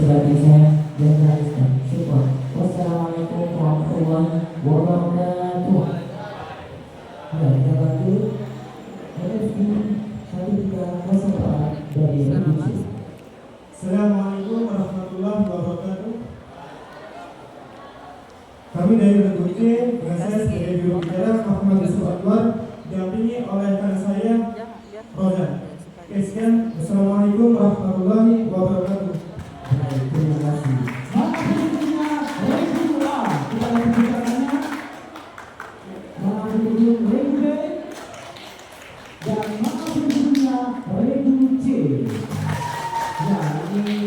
sudah bisa menjelaskan. Syukur. Wassalamualaikum warahmatullahi wabarakatuh. Ya, jangan dulu. RFI 1304 dari Indonesia. Assalamualaikum warahmatullahi wabarakatuh. Kami dari Regu C, dengan saya sebagai juru bicara Muhammad Yusuf Anwar, didampingi oleh rekan saya Rozan. Sekian, Assalamualaikum warahmatullahi wabarakatuh. Baik, terima kasih. Maka berikutnya Regula. Kita akan bicarakannya. Maka berikutnya Regu B dan maka berikutnya Regu C. Ya, ini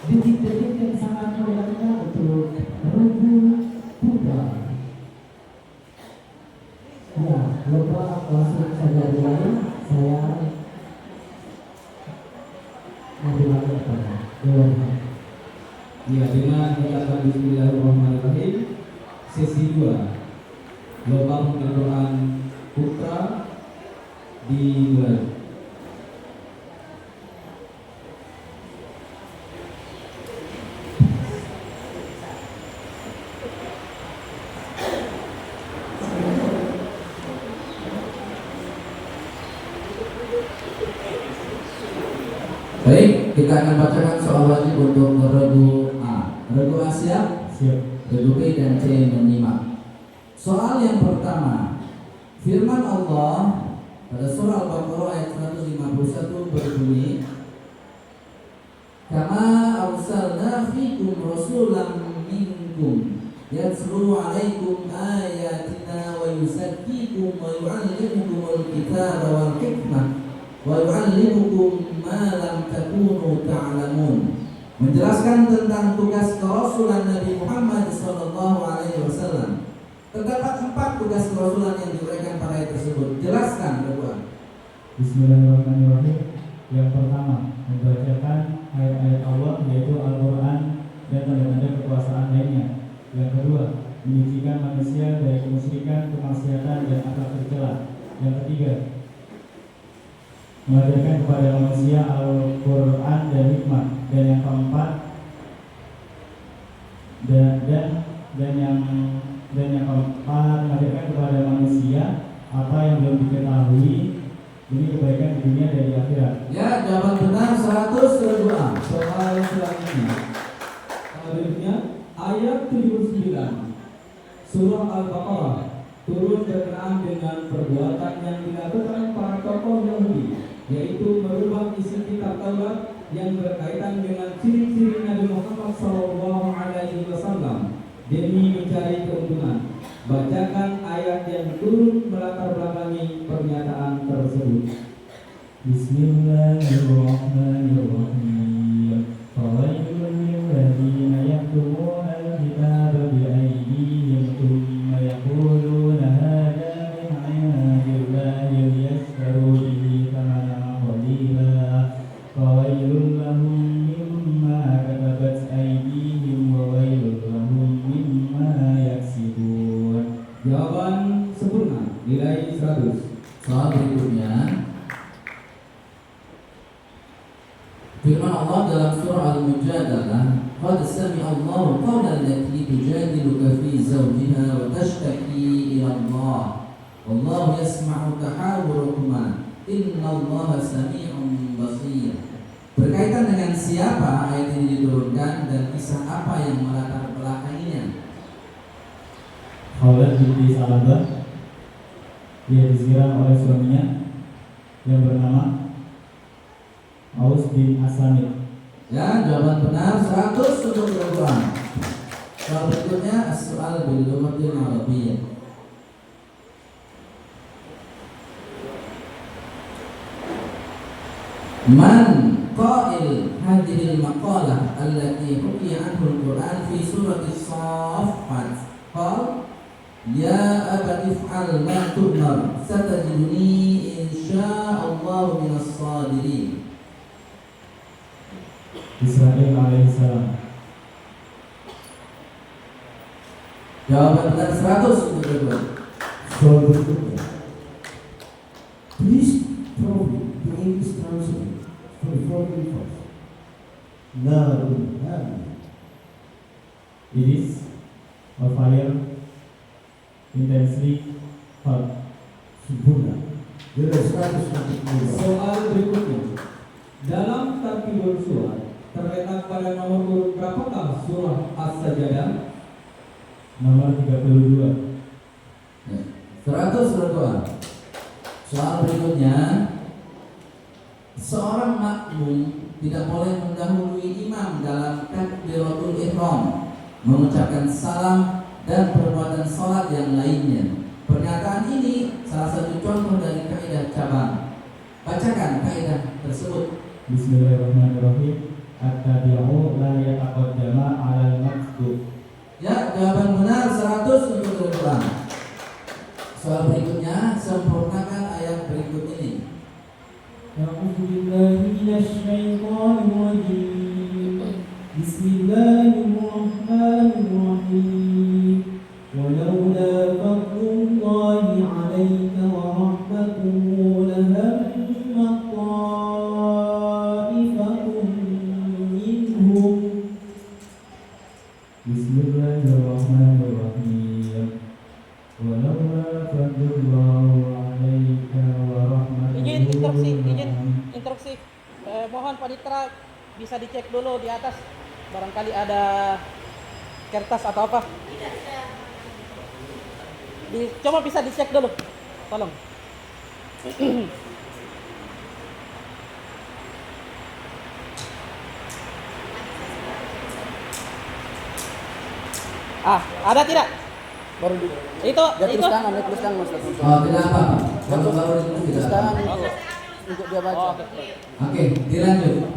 detik-detik yang sangat menyenangkan untuk Regu Putra. Ya, lupa langsung saja dimulai. Saya memulai kepada Dewan. Ya, dengan ucapan Bismillahirrahmanirrahim, sesi 2 lomba pengelolaan putra dimulai. Baik, kita akan bacakan soal wajib untuk Regu A. Regu A siap? Siap. Regu B dan C menyimak. Soal yang pertama, firman Allah pada surah Al-Baqarah ayat 151 berbunyi, Kama arsalna fikum rasulan minkum yatslu alaikum ayatina wa yuzakkikum wa yu'allimukumul kitaba wal hikmah wa yu'allimukum ma lam takunu ta'lamun. Menjelaskan tentang tugas kerasulan Nabi Muhammad sallallahu alaihi wasallam. Terdapat 4 tugas kerasulan yang diberikan pada ayat tersebut. Jelaskan, Bapak. Bismillahirrahmanirrahim. Yang pertama, membacakan ayat-ayat Allah yaitu Al-Quran dan tanda-tanda kekuasaan lainnya. Yang kedua, menyucikan manusia dari kemusyrikan, kemaksiatan dan akhlak tercela. Yang ketiga, mengajarkan kepada manusia Al-Quran dan hikmah. Dan yang keempat, mengajarkan kepada manusia apa yang belum diketahui demi kebaikan di dunia dan di akhirat. Ya, jawaban benar 100 Regu A. Soal selanjutnya. Selanjutnya ayat 79 surah Al-Baqarah turun berkenaan dengan perbuatan yang dilakukan para tokoh Yahudi, yaitu merubah isi kitab Taurat yang berkaitan dengan ciri-ciri Nabi Muhammad SAW demi mencari keuntungan. Bacakan ayat yang turut melatar belakangi pernyataan tersebut. Bismillahirrahmanirrahim. Fawailun lilladzina yaktubuna al-kitaba bi'aydihim thumma yaquluna hadza min 'indillahi liyashtaru bihi thamanan qalila. Fawailun lahum mimma katabat aydihim wa wailun lahum mimma yaksibun. Jawaban sempurna, nilai 100. Soal berikutnya, firman Allah dalam surah Al-Mujadalah, Qad sami'a Allahu qawla allati tujadiluka fi zawjiha wa tashtaki ila Allah wallahu yasma'u tahawurakuma innallaha sami'un basir. Berkaitan dengan siapa ayat ini diturunkan dan kisah apa yang melatar belakanginya? Khawlat binti Salabah, dia disiram oleh suaminya yang bernama Aus bin Aslamit. Ya, jawaban benar 100 untuk Regu A. Soal berikutnya as-soal bil lughatil arabiyyah. Man qail hadhil maqalah allati hukiya anhu al-Qur'an fi surati Shaffat. Qal ya abati if'al ma tu'mar satajiduni insya'allahu minas shadirin. Israel alaihissalam. Jawaban benar 100 untuk Regu A. Soal berikutnya. Please provide the English translation for the following verse. narun hamiyah. It is a fire intensely hot. Sempurna. Nilai 145. Soal berikutnya. Dalam tartibul surat terletak pada nomor urut berapakah surah As-Sajdah? Nomor 32. Ya. 100 berdoa. Soal berikutnya, seorang makmum tidak boleh mendahului imam dalam takbiratul ihram, mengucapkan salam dan perbuatan salat yang lainnya. Pernyataan ini salah satu contoh dari kaidah cabang. Bacakan kaidah tersebut. Bismillahirrahmanirrahim. At-tabi'u la yataqaddama 'alal maktub. Ya, jawaban benar 100 untuk berulang. Soal berikutnya, sempurnakan ayat berikut ini. A'udzu billahi minasy syaithanir rajim. Bismillahirrahmanirrahim. Walaula fadlullahi 'alaika wa rahmatuhu lahammat ta'ifatun minhum. Bismillahirrahmanirrahim. Walaula fadlullahi 'alaika wa rahmatuhu. Instruksi. Mohon panitera bisa dicek dulu di atas, barangkali ada kertas atau apa. Coba bisa dicek dulu, tolong. Ada tidak? Baru di Itu. tulis tangan Mas. Oh, tidak apa-apa. Kalau baru itu Tulis tidak tangan apa-apa. untuk dia baca. Oke, dilanjut.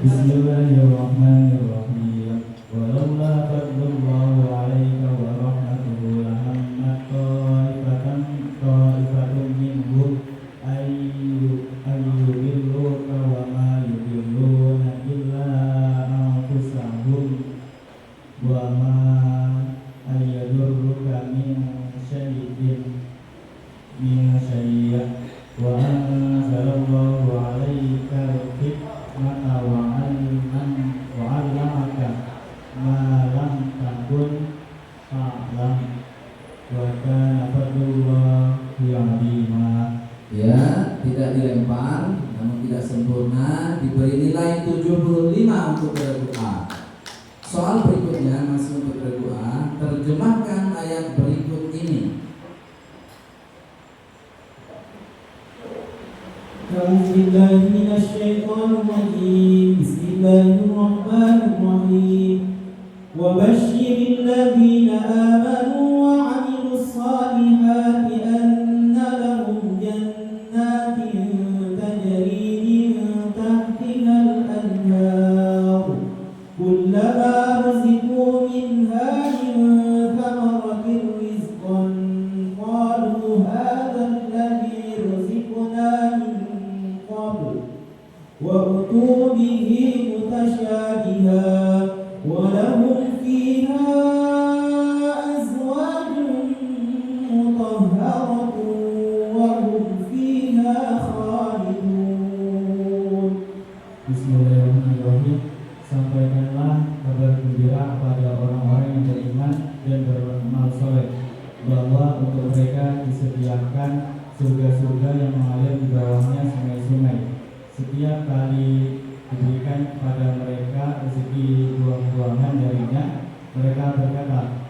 Bismillahirrahmanirrahim. Walaula fadlullahi 'alaika wa rahmatuhu lahammat ta'ifatun minhum ayyudilluka wa ma yudilluna illa anfusahum wa ma ayyadurruka min syai'in wa anzalallahu 'alaika al-hikmata wa 'allamaka ma lam takun ta'lam wa kana fadlullahi 'azima. Ya, tidak dilempar, namun tidak sempurna, diberi nilai 75 untuk berdoa. Soal berikutnya masih untuk berdoa. Terjemahkan ayat berikut ini. A'udzu billahi minasy syaithanir rajim. Bismillahirrahmanirrahim. Wa basyiril ladzina amanu wa 'amilus shalihati anna lahum jannatin tajri min tahtihal anhar. Kullama ruziqu minha min thamaratin rizqan qalu hadha alladhi ruziqna min qabl wa utu bihi mutashabiha wa lahum fiha azwajun mutahharatun wa hum fiha khalidun. Bismillahirrahmanirrahim. Sampaikanlah kabar gembira kepada orang-orang yang beriman dan beramal soleh bahwa untuk mereka disediakan surga-surga yang mengalir di bawahnya sungai-sungai. Setiap kali diberikan kepada mereka rezeki buah-buahan darinya, mereka berkata,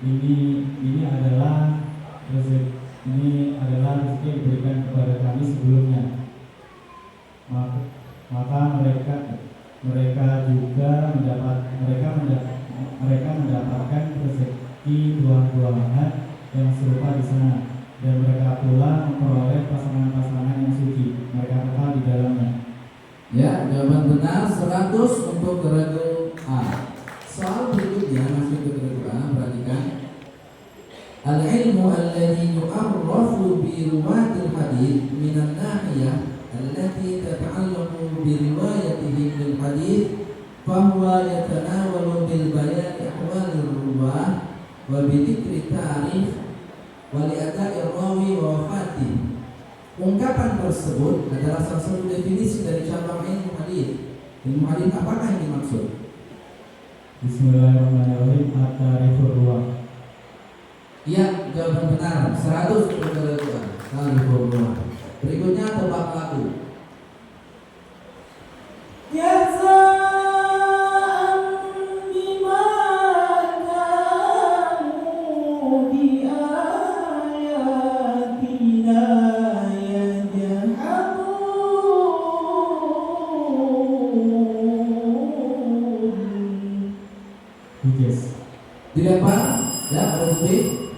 ini adalah rezeki yang diberikan kepada kami sebelumnya. Maka mereka mendapatkan rezeki buah-buahan yang serupa di sana, dan mereka pula memperoleh pasangan-pasangan yang suci, mereka kekal di dalamnya. Ya, jawaban benar 100 untuk regu A. Soal berikutnya masih untuk regu A, perhatikan. Al-ilmu alladhi yu'arrafu bi riwayatil hadits minan nahiyah allati tata'allaqu bi riwayatihim lil hadits fahuwa yatanawalu bil bayani ahwalir ruwah wa bi dzikri ta'rif wa li ada'i rawi wa wafatih. Ungkapan tersebut adalah salah satu definisi dari cabang ilmu hadis Ilmu hadis apakah yang dimaksud? Bismillahirrahmanirrahim. At-Tarifur Ruwah. Iya, jawaban benar. 100 untuk kedua. Tarifur Ruwah. Berikutnya tebak lagu. Yes. Dilempar, ya, berhenti.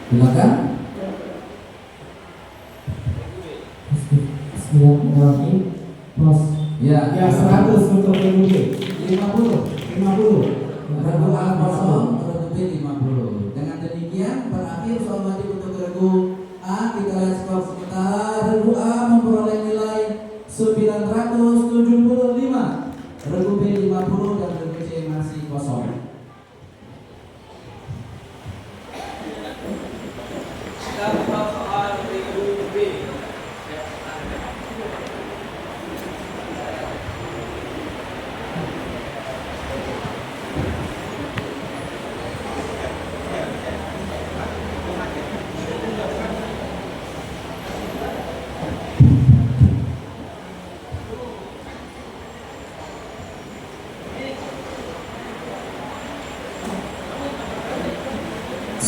Silakan. Bismillahirrahmanirrahim. Pos. Ya, Ya 100 untuk PUB. 50. 50. Regu A kosong, regu B 50. Dengan demikian berakhir soal wajib untuk regu A. Kita lihat skor sementara. Regu A memperoleh nilai 975. Regu B 50 dan regu C masih kosong.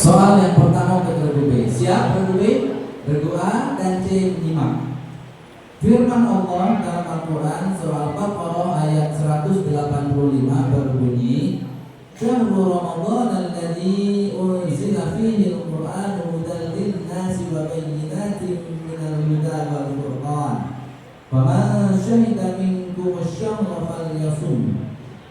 Soal yang pertama untuk regu B. Siap regu B? Regu A dan C menyimak. Firman Allah dalam Al-Quran surah Al-Baqarah ayat 185 berbunyi, Syahrul Ramadan alladzi unzila fihi al-Qur'an hudan lin-nasi wa bayyinatin minal huda wal furqan. Faman syahida minkum asy-syahra falyasum.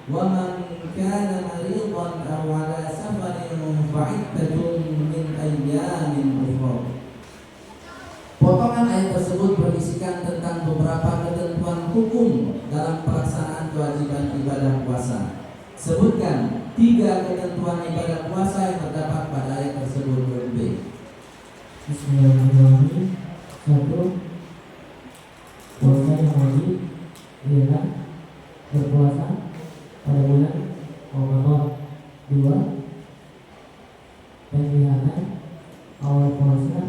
Wa man kana maridan aw 'ala safarin fa'iddatun min ayyamin ukhra. Potongan ayat tersebut berisikan tentang beberapa ketentuan hukum dalam pelaksanaan kewajiban ibadah puasa. Sebutkan 3 ketentuan ibadah puasa yang terdapat pada ayat tersebut. Berbeda. Bismillahirrahmanirrahim. 1. Puasa yang wajib ialah berpuasa pada bulan Ramadan. 2. Penglihatan awal puasa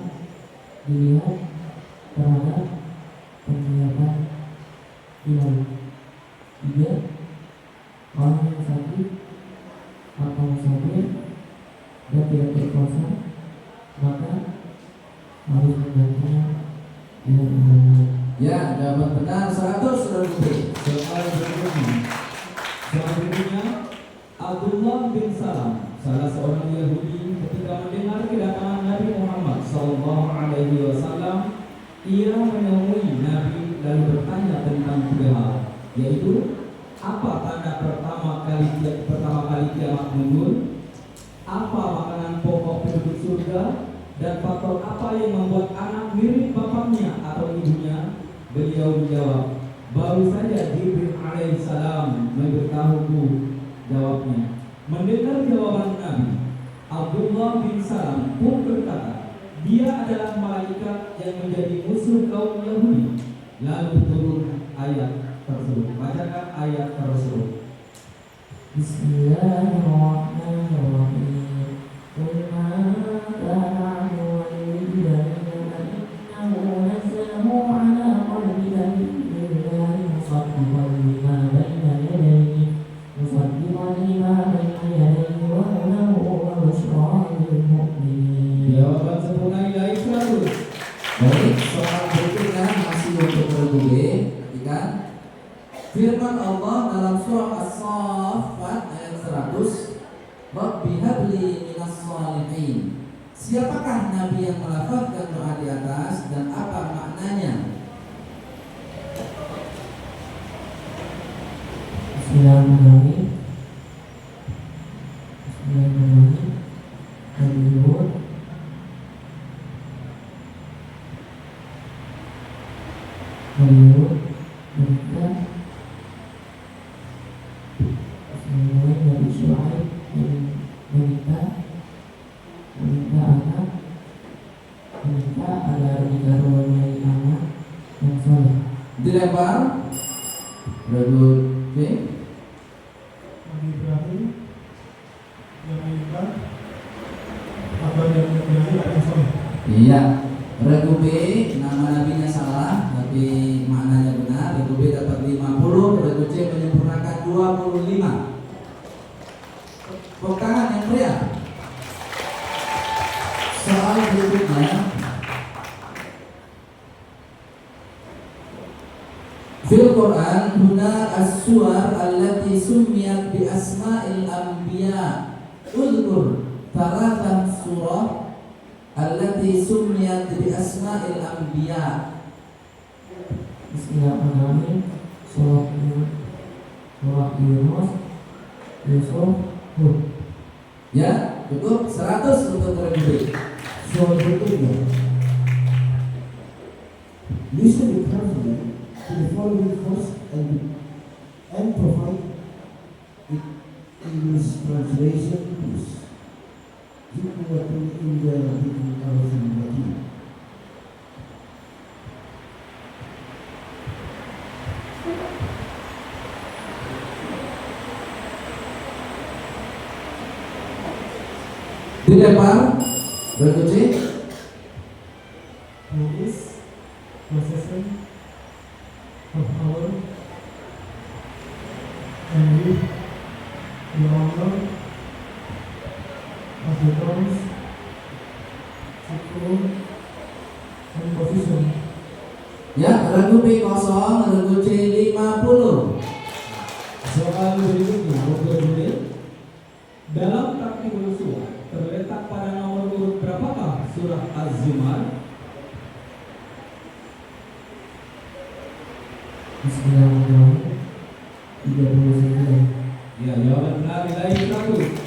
dilihat terhadap penglihatan hilal. 3. Orang yang sakit atau musafir dan tidak berpuasa maka harus menggantinya dengan ibadah. Ya, jawaban benar 100 regu B. Soal berikutnya. Soal berikutnya, Abdullah bin Salam, salah seorang Yahudi, ketika mendengar kedatangan Nabi Muhammad SAW, ia menemui Nabi lalu bertanya tentang 3 hal, yaitu apa tanda pertama kali kiamat muncul, apa makanan pokok penduduk surga, dan faktor apa yang membuat anak mirip bapaknya atau ibunya. Beliau menjawab, baru saja Jibril alaihissalam memberitahuku. Jawabnya. Mendengar jawaban Nabi, Abdullah bin Salam pun berkata, dia adalah malaikat yang menjadi musuh kaum Yahudi. Lalu turun ayat tersebut. Bacakan ayat tersebut. Bismillahirrahmanirrahim. Qul ma kana innahu nazzalahu ala qalbika billahi musaddiqan lima bayna yadayhi wa hudan wa bushra lil mu'minin. Jawaban sempurna nilai 100. Baik, soal berikutnya masih untuk regu B. Perhatikan firman Allah dalam surah As-Saffat ayat 100, Rabbi habli minas shalihin. Siapakah Nabi yang melafazkan doa di atas dan apa maknanya? Bismillahirrahmanirrahim. Bismillahirrahmanirrahim. Nabi Hud berita Bismillahirrahmanirrahim. Nabi Syuaib meminta agar dikaruniai anak Dilempar. Regu B. Nabi Ibrahim yang menyembah apa yang menjadi anak soleh. Iya. Regu B, nama nabinya salah tapi maknanya benar. Regu B dapat 50, regu C menyempurnakan 25. Tepuk tangan yang meriah. Soal berikutnya, fil Quran huna as-suwar allati summiyat bi asma'il anbiya. Udhkur thalathan surah allati summiyat bi asma'il anbiya. Bismillahirrahmanirrahim. Surah Yunus, Yusuf, Hud. Ya, cukup 100 untuk regu B. Soal berikutnya. Listen carefully to the following verse and provide it English translation, please. Jumlatun inda bikin arafin batin. Dilempar. Regu C. Who is possession of power and with the honor of the thrones, secular and position. Ya, regu B kosong, regu C 50. Soal berikutnya untuk B. Dalam Tartibul Surah terletak pada nomor urut berapakah surah Az-Zumar? Bismillahirrahmanirrahim. 39. Ya, jawaban benar nilai 100.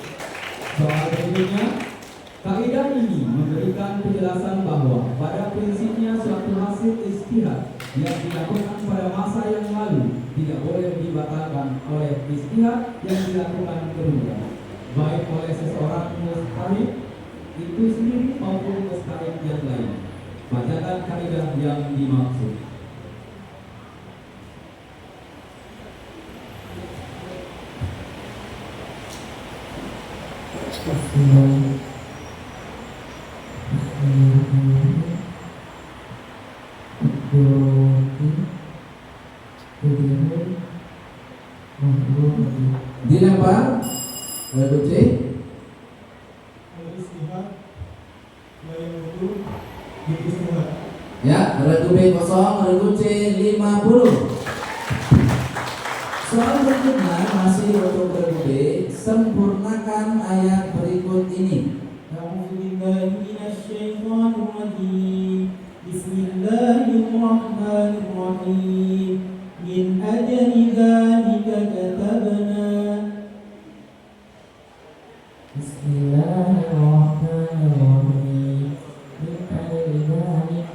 Soal berikutnya, kaidah ini memberikan penjelasan bahwa pada prinsipnya suatu hasil ijtihad yang dilakukan pada masa yang lalu tidak boleh dibatalkan oleh ijtihad yang dilakukan kemudian, baik oleh seseorang mujtahid itu sendiri maupun mujtahid yang lain. Bacakan kaidah yang dimaksud. Dilempar. Regu C. Al-istihad la yamutu bil istihad. Ya, regu B kosong, regu C 50. Soal berikutnya masih untuk regu B. Sempurnakan ayat berikut ini. Bismillahirrahmanirrahim. Min ajli dzalika katabna. Bismillahirrahmanirrahim. Min ajli dzalik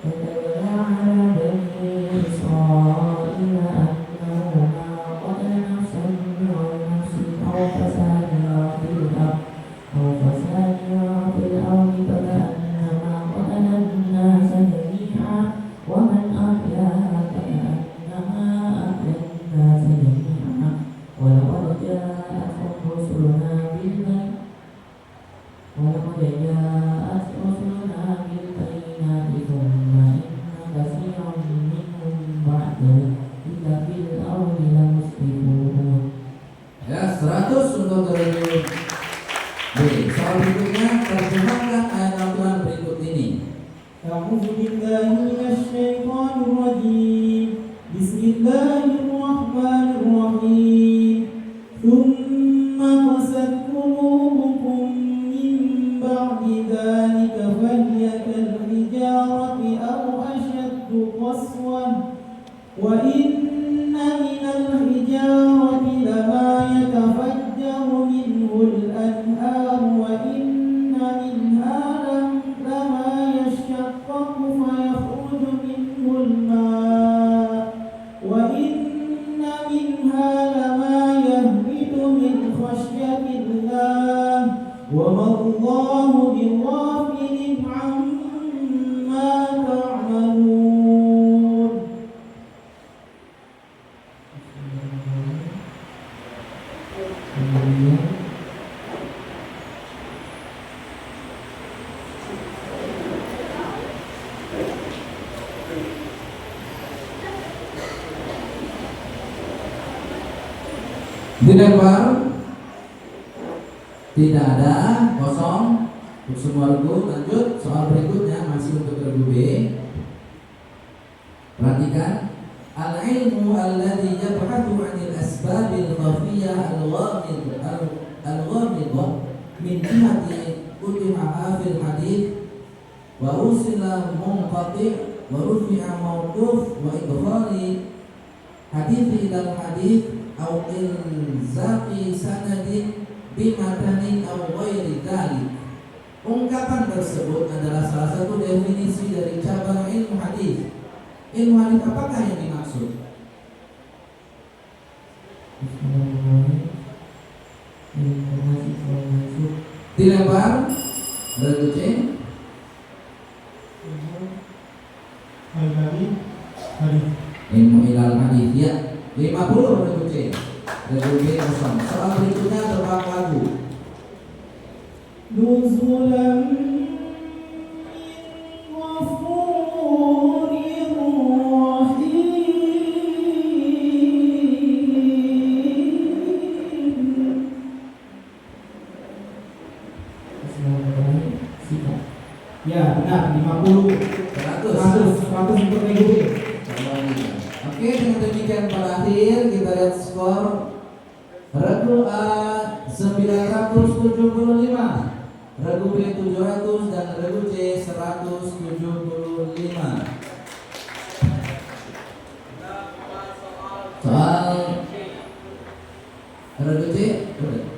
katabna 'ala bani Israil annahu ma qatala nafsan bighayri nafsin aw fasadin fil ardh faka'annama qatala an-nasa jami'an wa man ahyaha faka'annama ahya an-nasa jami'an wa laqad ja'atkum rusuluna بالبينات ثم إن كثيرا منهم بعد ذلك في الأرض لمسرفون. Ya, 100 untuk regu B. Soal berikutnya, terjemahkan ayat Al-Quran berikut ini. A'udzu billahi minasy syaithanir rajim. Bismillahirrahmanirrahim. Tsumma qasat qulubukum min ba'di dzalika fahiya kal hijarati aw ashaddu qaswah wa inna minal hijarati lama yatafajjaru minhu al-anhar wa inna minha lama yashaqqaqu fayakhruju minhu al-ma' wa inna minha lama yahbitu min khashyatillah wa ma Allahu bighafilin 'amma ta'malun. Dilempar? Tidak ada, kosong untuk semua regu. Lanjut soal berikutnya masih untuk regu B. Perhatikan, al-ilmu alladhi yabhathu 'anil asbabil khafiyah al-ghamidhah min jihati utihaha fil hadith wa usila munqati' wa rufi'a mawquf wa idkhali hadithi ilal hadith au ilzaqi sanadin bimatanin au ghairi dzalik. Ungkapan tersebut adalah salah satu definisi dari cabang ilmu hadis. Ilmu hadis apakah yang dimaksud? Dilempar regu C. Ilmu ilal hadis ya. 50 regu C. Regu B kosong. Soal berikutnya tebak lagu. nuzulan min ghafurir rahim. Ya benar 50 100 untuk regu B. Oke, dengan demikian pada akhir kita lihat skor regu A 975, regu B 700 dan regu C 175. Soal regu C udah.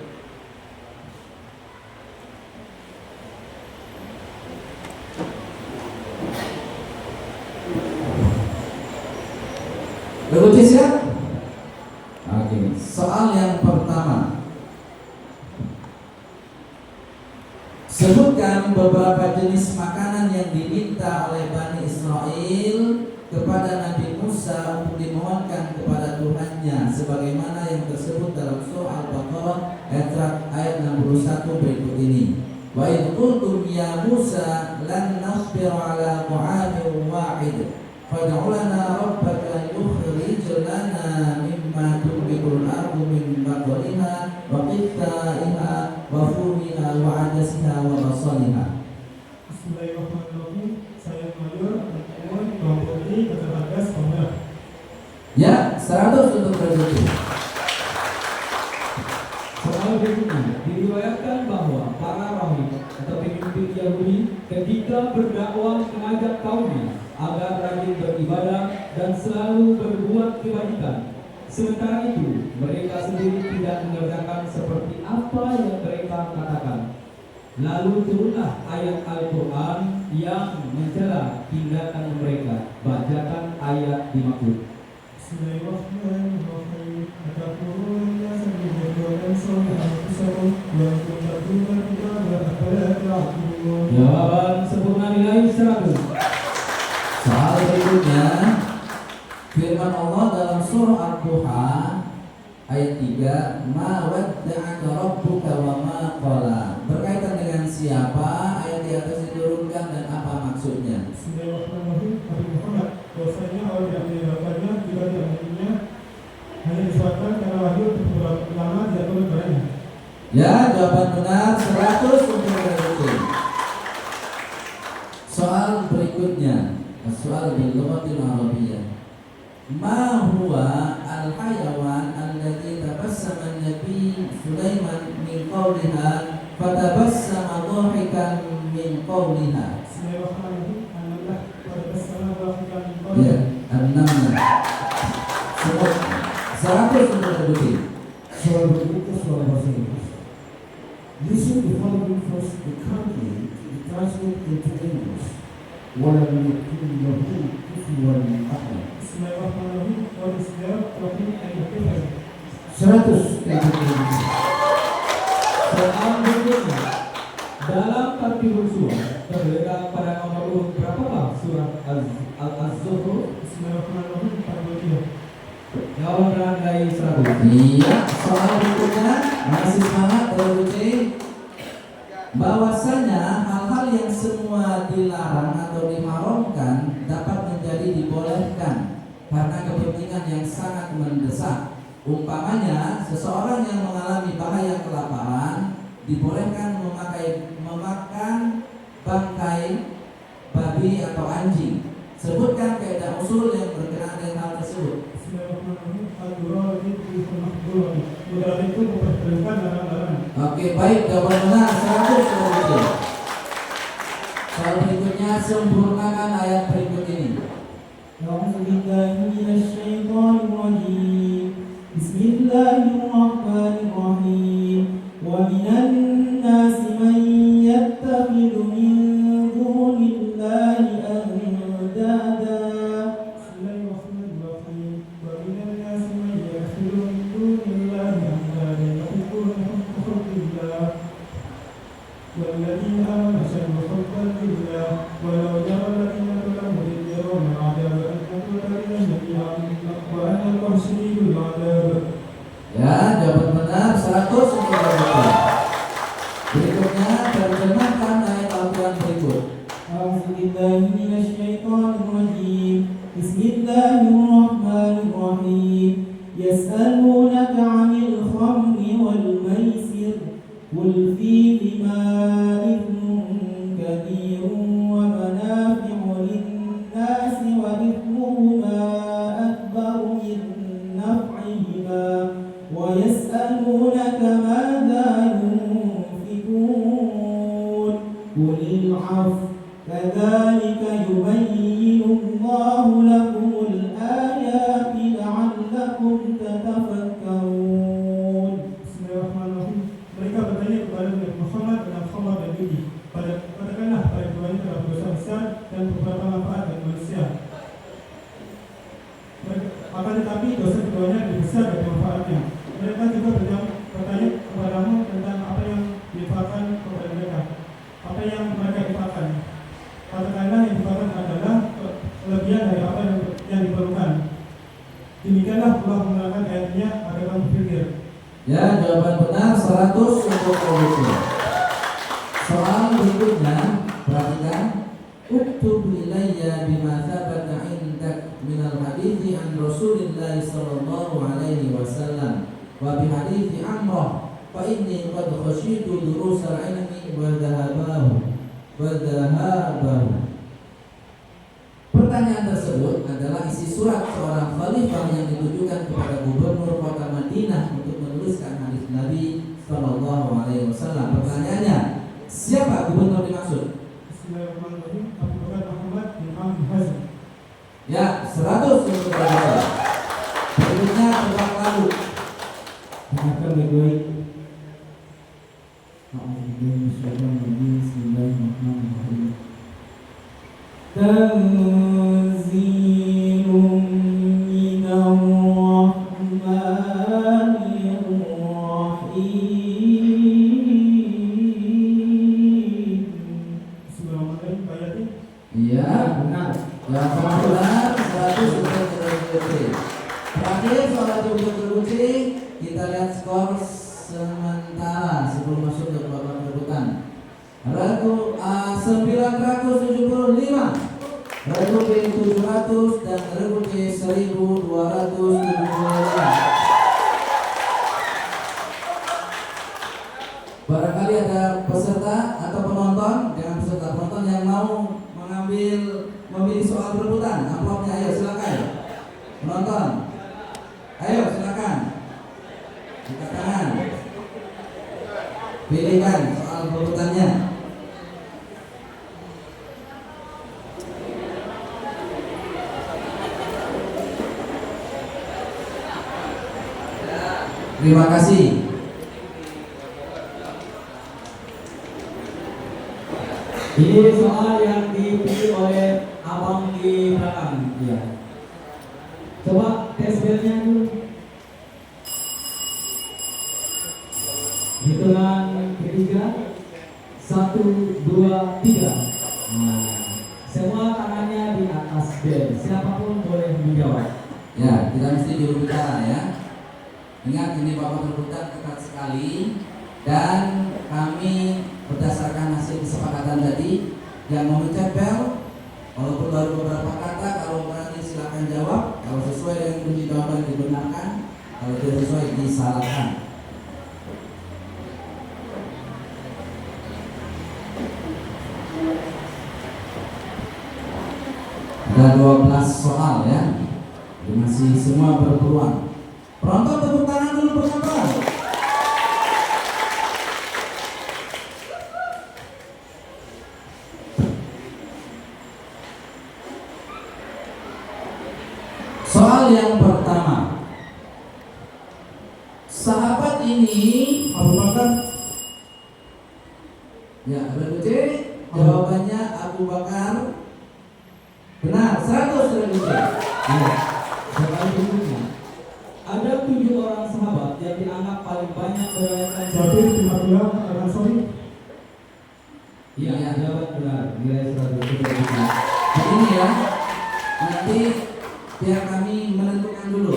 Regu C siap? Oke, soal yang pertama. Sebutkan beberapa jenis makanan yang diminta oleh Bani Israel kepada Nabi Musa untuk dimohonkan kepada Tuhannya, sebagaimana yang tersebut dalam surah Al-Baqarah ayat 61 berikut ini. Wa idh qultum ya Musa lan nasbira ala ta'amin wahid fad'u lana rabbaka yukhrij lana mimma tunbitul ardu min baqliha wa qithaiha wa fumiha wa adasiha wa basaliha. Bismillahirrahmanirrahim. Saya Mayor Al-Quran kelompok I keterbatas pemerintah. Ya, 100 untuk regu. Soal berikutnya diriwayatkan bahwa para rahib atau pemimpin Yahudi ketika berdakwah mengajak kaumnya agar rajin beribadah dan selalu berbuat kebajikan. Sementara itu mereka sendiri tidak mengerjakan seperti apa yang mereka katakan. Lalu turunlah ayat Al-Quran yang mencela tindakan mereka. Bacakan ayat dimaksud. Bismillahirrahmanirrahim. Atakurun nasa bihuduran sopan kusarun wa kuntabuna kita berapalatuh. Jawaban sempurna nilai 100. Soal berikutnya, firman Allah dalam surah Ad-Duha ayat 3, ma wadda'aka rabbuka wa ma qala. Berkaitan dengan siapa ayat di atas diturunkan dan apa maksudnya? Bismillahirrahmanirrahim. Nabi Muhammad bahwasanya Allah tidak meninggalkannya juga tidak meninggalkannya, hanya disebabkan karena wahyu untuk beberapa lama tidak turun kepadanya. Ya, jawaban benar 100 untuk regu. Soal berikutnya, soal bil lughatil arabiyyah. Ma huwa al-hayawan alladhi tabassama an-nabi Sulaiman min qawliha fatabassama dhahikan min qawliha. Bismillahirrahmanirrahim. An-namlah pada bersama bahkan Ya, an-namlah. 100 untuk regu. Soal berikutnya soal bahasa Inggris. Listen the following first calmly to translate into English. Walam yakun lahu kufuwan ahad. Bismillahirrahmanirrahim. Wa bismillahirrahmanirrahim. Al-Fatihah. 100 untuk Indonesia. Soal berikutnya dalam tartibul surah terletak pada nomor urut berapakah surah Al-Zuhruf? Bismillahirrahmanirrahim. 43. Jawaban nilai 100. Iya, soal berikutnya masih semangat regu C. Bahwasanya hal-hal yang semua dilarang atau diharamkan dapat menjadi dibolehkan karena kepentingan yang sangat mendesak. Umpamanya seseorang yang mengalami bahaya kelaparan dibolehkan memakan bangkai babi atau anjing. Sebutkan kaidah usul yang berkenaan dengan hal tersebut. Oke, baik, jawaban benar 100 betul. Soal berikutnya, sempurnakan ayat berikut ini. Bismillahirrahmanirrahim. Wa minan nasi man yattakhidhu min dunillahi andada. والذين آمنوا أشد حبا لله ولو يرى الذين ظلموا إذ يرون العذاب أن الذين جميعا وأن الله شديد العذاب. Ya, jawaban benar 100 untuk betul. Berikutnya terjemahkan ayat Al-Quran berikut. Bismillahirrahmanirrahim. Yas'alunaka 'anil khamri wal maisir qul fihima ithmun katsirun wa manafi'u lin-nasi wa ithmuhuma akbaru min naf'ihima wa yas'alunaka madza yunfiqun qulil 'afwa kadzalika yubayyinu Allahu lakumul ayati la'allakum tatafakkarun. Bismillahirrahmanirrahim. Mereka bertanya kepada Nabi Muhammad tentang khamar dan judi. Katakanlah pada keduanya terdapat dosa besar dan beberapa manfaat bagi manusia. Akan tetapi dosa keduanya lebih besar dari manfaatnya. Mereka juga bertanya kepadamu tentang apa yang diinfakkan kepada mereka. Apa yang mereka infakkan? Katakanlah yang diinfakkan adalah kelebihan dari apa yang diperlukan. Demikianlah Allah menerangkan ayatnya agar kamu berpikir. Ya, jawaban benar 100 untuk betul. Soal berikutnya, perhatikan. Uktub ilayya bima thabata indak minal hadithi an Rasulillah sallallahu alaihi wasallam wa bi hadithi Amrah fa inni qad khashitu durusal ilmi wa dhahabahu. Pertanyaan tersebut adalah isi surat seorang khalifah yang ditujukan kepada gubernur kota Madinah untuk menuliskan hadis Nabi sallallahu alaihi wasallam. Pertanyaannya, siapa gubernur dimaksud? Bismillahirrahmanirrahim. Abu Bakar Muhammad bin Amr Hazm. Ya, 100 untuk betul. Berikutnya tebak lagu. Dengarkan baik-baik. Bismillahirrahmanirrahim. Tanzilun minar rahmanir rahim. Bismillahirrahmanirrahim. Bayatin. Iya, benar. Jawaban benar 100 untuk terkunci. Terakhir soal terkunci, kita lihat skor sementara sebelum masuk ke babak perebutan. Regu A 975, regu B 700 dan regu C 1275. Barangkali ada peserta atau penonton dengan peserta penonton yang mau memilih soal perebutan. Amplopnya, ayo silakan. Penonton, ayo silakan. Angkat tangan. Pilihkan soal perebutannya. Terima kasih. Ini soal yang dipilih oleh abang di belakang. Ya. Coba tes belnya dulu. Hitungan ketiga, 1, 2, 3. Nah, semua tangannya di atas bel. Siapapun boleh menjawab. Ya, kita mesti juru bicara ya. Ingat, ini babak perebutan ketat sekali dan kami berdasarkan hasil kesepakatan tadi yang memencet bel, walaupun baru beberapa kata, kalau berani silakan jawab. Kalau sesuai dengan kunci jawaban dibenarkan, Kalau tidak sesuai disalahkan. Ada 12 soal ya. Masih semua berpeluang. Penonton tepuk tangan dulu penonton. Soal yang pertama. Sahabat ini Abu Bakar. ya, Ragu C. Jawabannya Abu Bakar. Benar, 100 Ragu C. Ya. Soal berikutnya. Ada 7 orang sahabat yang dianggap paling banyak meriwayatkan Jabir bin Abdullah Al-Ansari. Iya, jawaban benar. Nilai 100. Begini ya. Nanti biar kami menentukan dulu.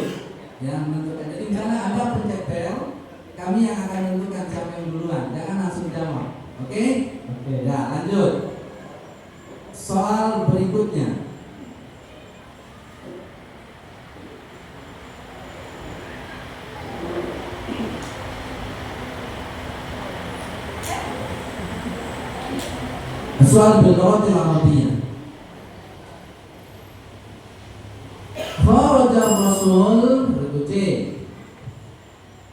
Ya, menentukan. Jadi misalnya ada pencetel, kami yang akan menentukan siapa yang duluan. Jangan langsung jawab. Oke? Oke. Ya, lanjut. Soal berikutnya. Soal bilawati al-arabiyah. Kharaja Rasul berikut C.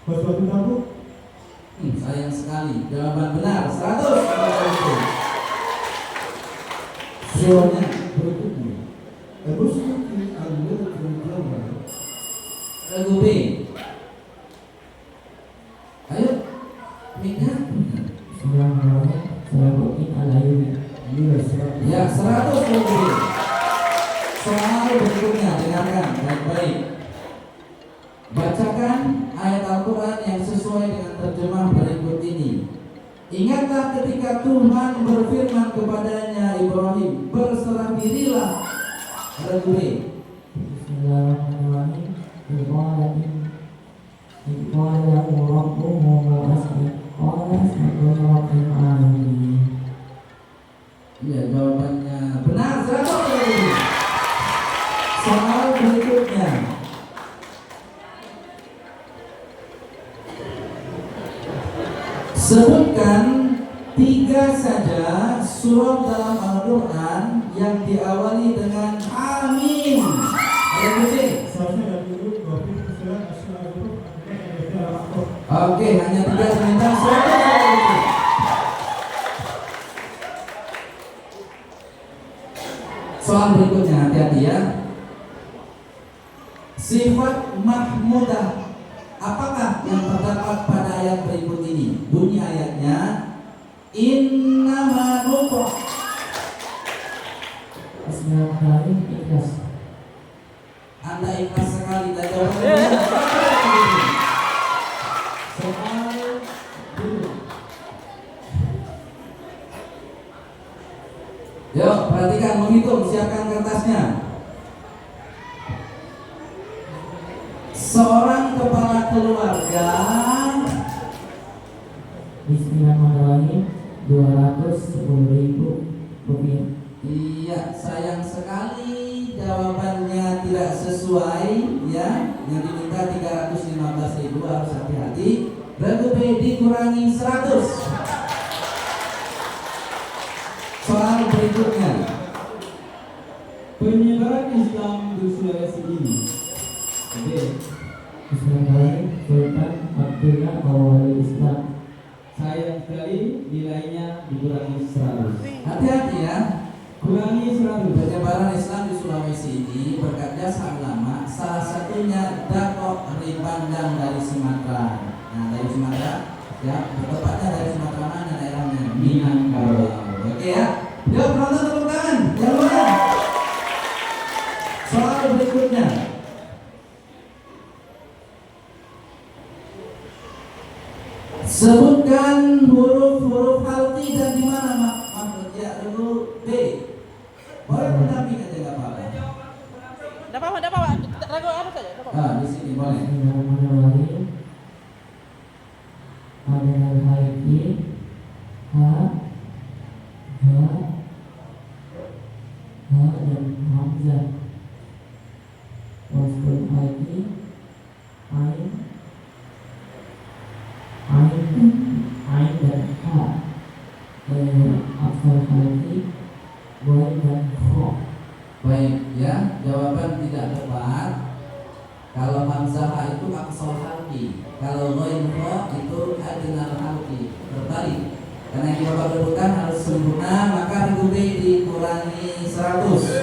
Ghazwatul Tabuk. Sayang sekali. Jawaban benar 100. Soalnya berikutnya. Al-Muslim al-Mulk al-Jawab. Lagu B. Ayo. Minya. Nilai 100. Ya, 100 lagu B. Soal berikutnya dengarkan baik-baik. Bacakan ayat Al-Quran yang sesuai dengan terjemah berikut ini. Ingatlah ketika Tuhan berfirman kepadanya Ibrahim, berserah dirilah. Lagu B. Bismillahirrahmanirrahim. Iqala lahu rabbuhu aslim. Qala aslamtu rabbil alamin. Ya, jawabannya benar 100 lagu B. Soal berikutnya. Sebutkan 3 saja surat dalam Al-Quran yang diawali dengan Amin. Ada kucing? Seharusnya dari dulu Wafid Islam Asy'ariyah Al-Qur'an. Oke, hanya 3 sebentar. 100. Soal berikutnya, hati-hati ya. Sifat mahmudah apakah yang terdapat pada ayat berikut ini? Bunyi ayatnya innama nuqrah. Bismillahirrahmanirrahim. Ikhlas. Anda ikhlas sekali dan jawabannya. Soal dulu. Yuk, perhatikan, menghitung, siapkan kertasnya. Seorang kepala keluarga. Bismillahirrahmanirrahim. 210.000 rupiah. Iya, sayang sekali jawabannya tidak sesuai ya. Yang diminta 315.000, harus hati-hati. Lagu B dikurangi 100. Soal berikutnya. Penyebaran Islam di Sulawesi ini. B. Bismillahirrahmanirrahim. Sultan Abdullah Awal Islam. Sayang sekali nilainya dikurangi 100. Hati-hati ya. Kurangi 100. Penyebaran Islam di Sulawesi ini berkat jasa ulama, salah satunya Dato' Ripandang dari Sumatera. Nah, dari Sumatera ya, tepatnya dari Sumatera mana daerahnya? Minangkabau. Oke ya. Yuk penonton tepuk tangan. Yang mana? Soal berikutnya. Sebutkan huruf-huruf halqi dan di mana maksud ya dulu B. Boleh pendamping aja nggak apa-apa. Enggak apa-apa, enggak apa-apa. Ragu apa saja, enggak apa-apa. Ah, di sini boleh. Bismillahirrahmanirrahim. Ada al-haiki. Ha. Dan hamzah. Waskul haiki. Ain. al-halki, boy dan kho. Baik ya, jawaban tidak tepat. Kalau hamzah itu aqsal halqi, kalau ghain kha itu adnal halqi. Terbalik. Karena yang Bapak sebutkan harus sempurna, maka regu B dikurangi 100.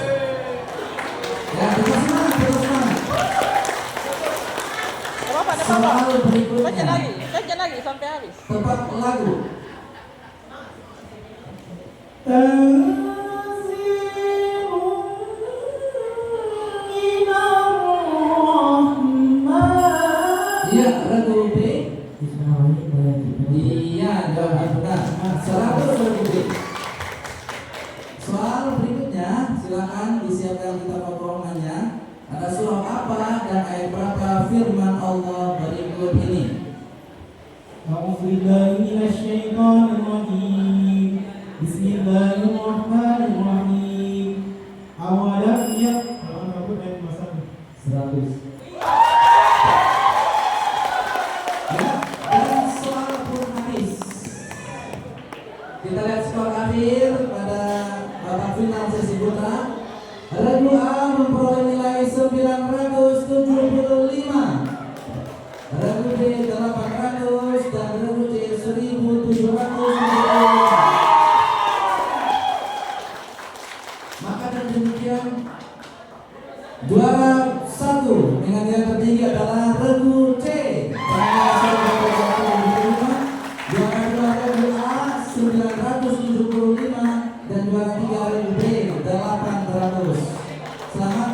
Ya, terus semangat, terus semangat. Apa ada Soal Bapak? berikutnya. Saja lagi sampai habis. Tepat lagu. Iya, regu B. Bismillahirrahmanirrahim. Iya, jawaban benar. 100 regu B. Soal berikutnya, silakan disiapkan kitab pokromannya. Ada surah apa dan ayat berapa firman Allah berikut ini? A'udzubillahi minasyaitonirrajim. Bismillahirrahmanirrahim. Awalam ya. Kalau kamu dari masa 100. Ya, dan soal pun habis. Kita lihat skor akhir pada babak final sesi putra. Regu A memperoleh nilai 975, regu B 800 dan regu C 1775. Maka dengan demikian juara 1 dengan nilai tertinggi adalah regu C. Juara 2 regu A 975 dan juara 3 regu B 800. Selamat